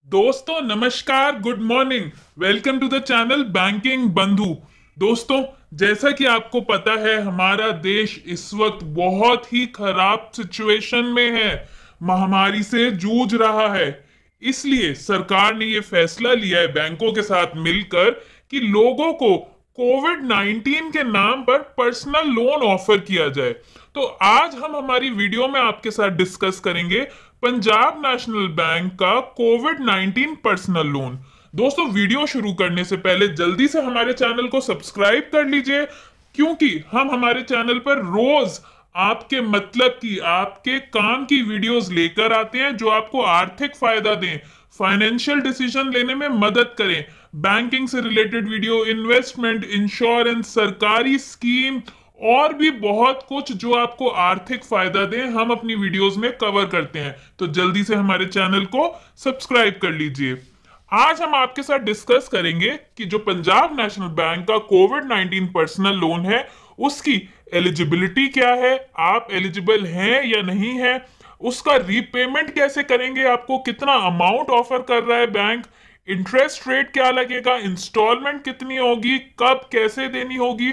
दोस्तों नमस्कार, good morning. Welcome to the channel banking Bandhu. दोस्तों, जैसा कि आपको पता है हमारा देश इस वक्त बहुत ही खराब सिचुएशन में है, महामारी से जूझ रहा है। इसलिए सरकार ने ये फैसला लिया है बैंकों के साथ मिलकर कि लोगों को कोविड 19 के नाम पर पर्सनल लोन ऑफर किया जाए। तो आज हम हमारी वीडियो में आपके साथ डिस्कस करेंगे पंजाब नेशनल बैंक का कोविड 19 पर्सनल लोन। दोस्तों, वीडियो शुरू करने से पहले जल्दी से हमारे चैनल को सब्सक्राइब कर लीजिए, क्योंकि हम हमारे चैनल पर रोज आपके मतलब की, आपके काम की वीडियोस लेकर आते हैं जो आपको आर्थिक फायदा दें, फाइनेंशियल डिसीजन लेने में मदद करें। बैंकिंग से रिलेटेड वीडियो, इन्वेस्टमेंट, इंश्योरेंस, सरकारी स्कीम और भी बहुत कुछ जो आपको आर्थिक फायदा दें, हम अपनी वीडियोस में कवर करते हैं। तो जल्दी से हमारे चैनल को सब्सक्राइब कर लीजिए। आज हम आपके साथ डिस्कस करेंगे कि जो पंजाब नेशनल बैंक का कोविड 19 पर्सनल लोन है उसकी एलिजिबिलिटी क्या है, आप एलिजिबल हैं या नहीं है, उसका रीपेमेंट कैसे करेंगे, आपको कितना अमाउंट ऑफर कर रहा है बैंक, इंटरेस्ट रेट क्या लगेगा, इंस्टॉलमेंट कितनी होगी, कब कैसे देनी होगी,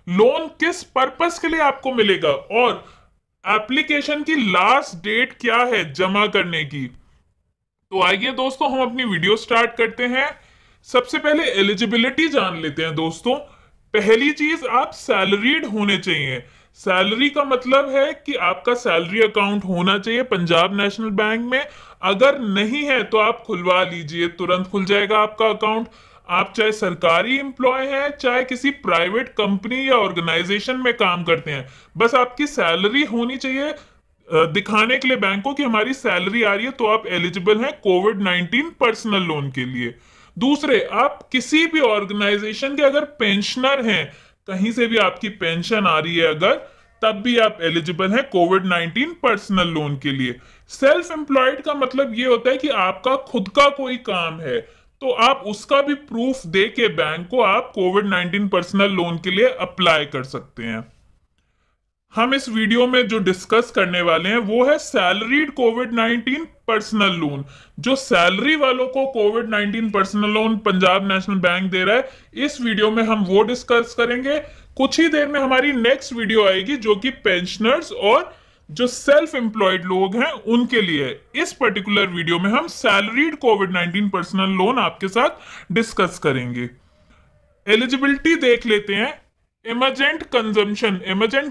लोन किस पर्पस के लिए आपको मिलेगा, और एप्लीकेशन की लास्ट डेट क्या है जमा करने की। तो आइए दोस्तों, हम अपनी वीडियो स्टार्ट करते हैं। सबसे पहले एलिजिबिलिटी जान लेते हैं दोस्तों। पहली चीज, आप सैलरीड होने चाहिए। सैलरी का मतलब है कि आपका सैलरी अकाउंट होना चाहिए पंजाब नेशनल बैंक में। अगर नहीं है तो आप खुलवा लीजिए, तुरंत खुल जाएगा आपका अकाउंट। आप चाहे सरकारी एम्प्लॉय हैं, चाहे किसी प्राइवेट कंपनी या ऑर्गेनाइजेशन में काम करते हैं, बस आपकी सैलरी होनी चाहिए दिखाने के लिए बैंक को कि हमारी सैलरी आ रही है, तो आप एलिजिबल हैं कोविड 19 पर्सनल लोन के लिए। दूसरे, आप किसी भी ऑर्गेनाइजेशन के अगर पेंशनर हैं, कहीं से भी आपकी पेंशन आ रही है अगर, तब भी आप एलिजिबल हैं कोविड 19 पर्सनल लोन के लिए। सेल्फ एम्प्लॉयड का मतलब ये होता है कि आपका खुद का कोई काम है, तो आप उसका भी प्रूफ दे के बैंक को आप कोविड 19 पर्सनल लोन के लिए अप्लाई कर सकते हैं। हम इस वीडियो में जो डिस्कस करने वाले हैं वो है सैलरीड कोविड 19 पर्सनल लोन। जो सैलरी वालों को Covid 19 personal loan Punjab National Bank दे रहा है, इस वीडियो में हम वो डिस्कस करेंगे। कुछ ही देर में हमारी नेक्स्ट वीडियो आएगी जो कि पेंशनर्स और जो सेल्फ एम्प्लॉयड लोग हैं उनके लिए है। इस पर्टिकुलर वीडियो में हम सैलरीड कोविड 19 पर्सनल लोन आपके साथ डिस्कस करेंगे। एलिजिबिलिटी देख लेते हैं। इमरजेंट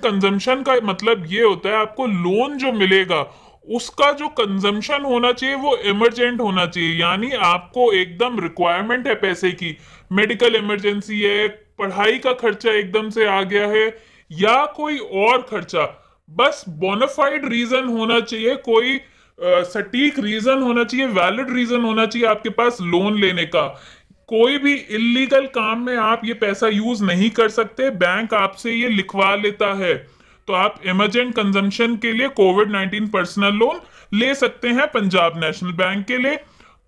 कंजम्पशन का मतलब ये होता है आपको लोन जो मिलेगा उसका जो कंजम्पशन होना चाहिए वो इमरजेंट होना चाहिए, यानी आपको एकदम रिक्वायरमेंट है पैसे की, मेडिकल इमरजेंसी है, पढ़ाई का खर्चा एकदम से आ गया है, या कोई और खर्चा। बस बोनाफाइड रीजन होना चाहिए, कोई सटीक रीजन होना चाहिए, वैलिड रीजन होना चाहिए आपके पास लोन लेने का। कोई भी इलीगल काम में आप ये पैसा यूज नहीं कर सकते, बैंक आपसे ये लिखवा लेता है। तो आप इमरजेंट कंजम्पशन के लिए कोविड 19 पर्सनल लोन ले सकते हैं पंजाब नेशनल बैंक के लिए।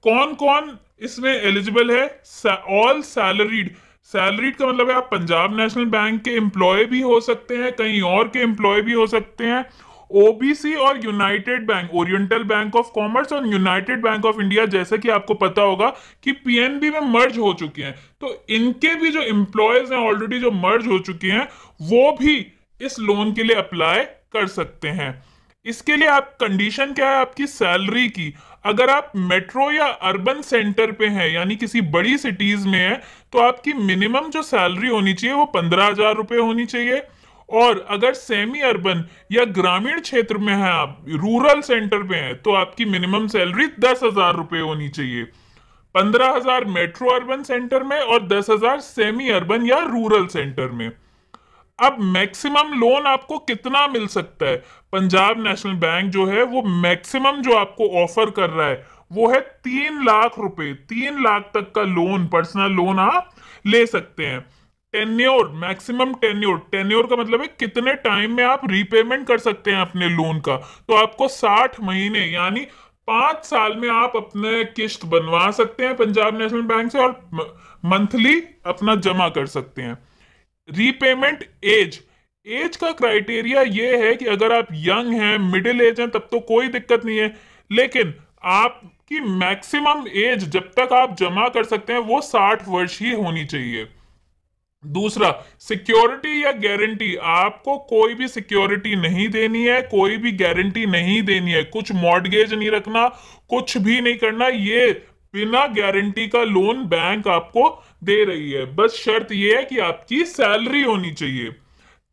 कौन कौन इसमें एलिजिबल है? All salaried. सैलरीड का मतलब है आप पंजाब नेशनल बैंक के एम्प्लॉय भी हो सकते हैं, कहीं और के एम्प्लॉय भी हो सकते हैं। ओबीसी और United bank, oriental bank of commerce और यूनाइटेड बैंक ऑफ इंडिया, जैसा कि आपको पता होगा कि पीएनबी में मर्ज हो चुके हैं, तो इनके भी जो एम्प्लॉयज हैं ऑलरेडी जो मर्ज हो चुके हैं, वो भी इस लोन के लिए अप्लाई कर सकते हैं। इसके लिए आप कंडीशन क्या है आपकी सैलरी की? अगर आप मेट्रो या अर्बन सेंटर पे हैं, यानी किसी बड़ी सिटीज में है, तो आपकी मिनिमम जो सैलरी होनी चाहिए वो 15,000 रुपये होनी चाहिए। और अगर सेमी अर्बन या ग्रामीण क्षेत्र में है, आप रूरल सेंटर पे हैं, तो आपकी मिनिमम सैलरी 10,000 रुपये होनी चाहिए। 15,000 मेट्रो अर्बन सेंटर में और 10,000 सेमी अर्बन या रूरल सेंटर में। अब मैक्सिमम लोन आपको कितना मिल सकता है? पंजाब नेशनल बैंक जो है वो मैक्सिमम जो आपको ऑफर कर रहा है वो है 3 लाख रुपए। 3 लाख तक का लोन, पर्सनल लोन आप ले सकते हैं। टेन्योर, मैक्सिमम टेन्योर, टेन्योर का मतलब है कितने टाइम में आप रीपेमेंट कर सकते हैं अपने लोन का। तो आपको 60 महीने यानी 5 साल में आप अपने किस्त बनवा सकते हैं पंजाब नेशनल बैंक से, और मंथली अपना जमा कर सकते हैं। रीपेमेंट एज, एज का क्राइटेरिया ये है कि अगर आप यंग हैं, मिडिल एज हैं, तब तो कोई दिक्कत नहीं है, लेकिन आप कि मैक्सिमम एज जब तक आप जमा कर सकते हैं वो 60 वर्ष ही होनी चाहिए। दूसरा, सिक्योरिटी या गारंटी, आपको कोई भी सिक्योरिटी नहीं देनी है, कोई भी गारंटी नहीं देनी है, कुछ मॉर्टगेज नहीं रखना, कुछ भी नहीं करना। ये बिना गारंटी का लोन बैंक आपको दे रही है। बस शर्त ये है कि आपकी सैलरी होनी चाहिए।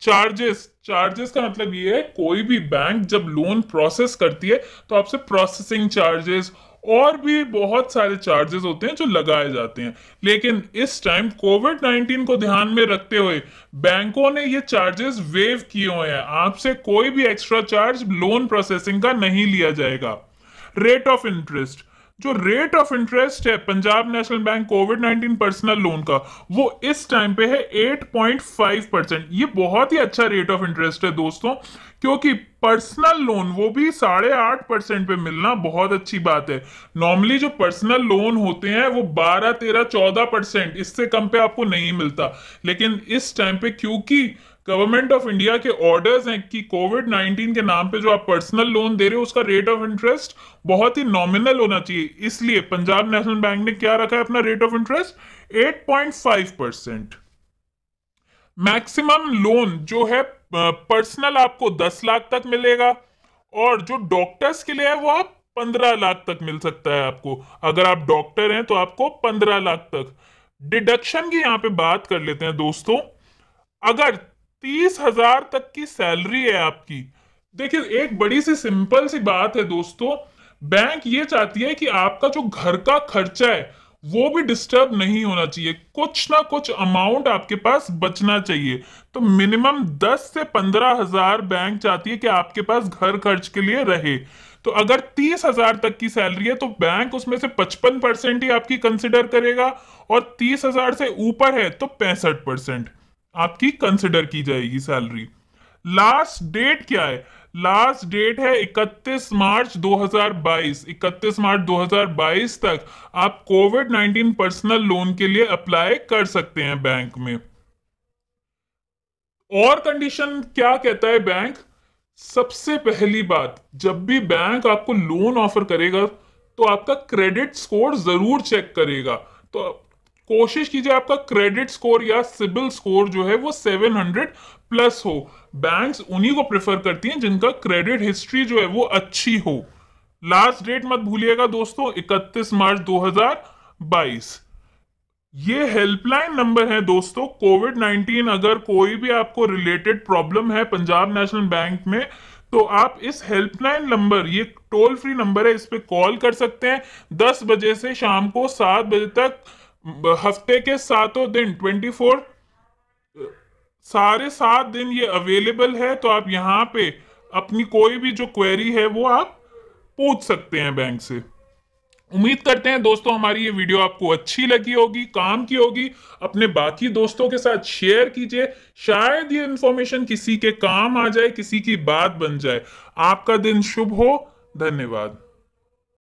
चार्जेस, चार्जेस का मतलब ये है कोई भी बैंक जब लोन प्रोसेस करती है तो आपसे प्रोसेसिंग चार्जेस और भी बहुत सारे चार्जेस होते हैं जो लगाए जाते हैं। लेकिन इस टाइम कोविड-19 को ध्यान में रखते हुए बैंकों ने ये चार्जेस वेव किए हुए हैं। आपसे कोई भी एक्स्ट्रा चार्ज लोन प्रोसेसिंग का नहीं लिया जाएगा। रेट ऑफ इंटरेस्ट, जो रेट ऑफ इंटरेस्ट है पंजाब नेशनल बैंक कोविड-19 पर्सनल लोन का, वो इस टाइम पे है 8.5%। ये बहुत ही अच्छा रेट ऑफ इंटरेस्ट है दोस्तों, क्योंकि पर्सनल लोन वो भी 8.5% पे मिलना बहुत अच्छी बात है। नॉर्मली जो पर्सनल लोन होते हैं वो 12, 13, 14%, इससे कम पे आपको नहीं मिलता। लेकिन इस टाइम पे क्योंकि गवर्नमेंट ऑफ इंडिया के ऑर्डर्स हैं कि कोविड-19 के नाम पे जो आप पर्सनल लोन दे रहे हो उसका रेट ऑफ इंटरेस्ट बहुत ही नॉमिनल होना चाहिए, इसलिए पंजाब नेशनल बैंक ने क्या रखा है अपना rate of interest 8.5%। Maximum loan जो है पर्सनल आपको 10 लाख तक मिलेगा, और जो डॉक्टर्स के लिए है वो आप 15 लाख तक मिल सकता है आपको। अगर आप डॉक्टर हैं तो आपको 15 लाख तक। डिडक्शन की यहां पे बात कर लेते हैं दोस्तों। अगर 30,000 तक की सैलरी है आपकी, देखिए एक बड़ी सी सिंपल सी बात है दोस्तों, बैंक ये चाहती है कि आपका जो घर का खर्चा है वो भी डिस्टर्ब नहीं होना चाहिए, कुछ ना कुछ अमाउंट आपके पास बचना चाहिए। तो मिनिमम 10 से 15,000 बैंक चाहती है कि आपके पास घर खर्च के लिए रहे। तो अगर 30,000 तक की सैलरी है तो बैंक उसमें से 55% ही आपकी कंसिडर करेगा, और 30,000 से ऊपर है तो 65% आपकी कंसिडर की जाएगी सैलरी। लास्ट डेट क्या है? लास्ट डेट है 31 मार्च 2022। 31 मार्च 2022 तक आप कोविड-19 पर्सनल लोन के लिए अप्लाई कर सकते हैं बैंक में। और कंडीशन क्या कहता है बैंक? सबसे पहली बात, जब भी बैंक आपको लोन ऑफर करेगा तो आपका क्रेडिट स्कोर जरूर चेक करेगा। तो कोशिश कीजिए आपका क्रेडिट स्कोर या सिबिल स्कोर जो है वो 700 प्लस हो। बैंक्स उन्हीं को प्रेफर करती हैं जिनका क्रेडिट हिस्ट्री जो है वो अच्छी हो। लास्ट डेट मत भूलिएगा दोस्तों, 31 मार्च 2022। ये हेल्पलाइन नंबर है दोस्तों। कोविड-19 अगर कोई भी आपको रिलेटेड प्रॉब्लम है पंजाब नेशनल बैंक में, तो आप इस हेल्पलाइन नंबर, ये टोल फ्री नंबर है, इस पे कॉल कर सकते हैं 10 बजे से शाम को 7 बजे तक। हफ्ते के सातों दिन 24, सारे 7 दिन ये अवेलेबल है। तो आप यहाँ पे अपनी कोई भी जो क्वेरी है वो आप पूछ सकते हैं बैंक से। उम्मीद करते हैं दोस्तों हमारी ये वीडियो आपको अच्छी लगी होगी, काम की होगी। अपने बाकी दोस्तों के साथ शेयर कीजिए, शायद ये इंफॉर्मेशन किसी के काम आ जाए, किसी की बात बन जाए। आपका दिन शुभ हो। धन्यवाद।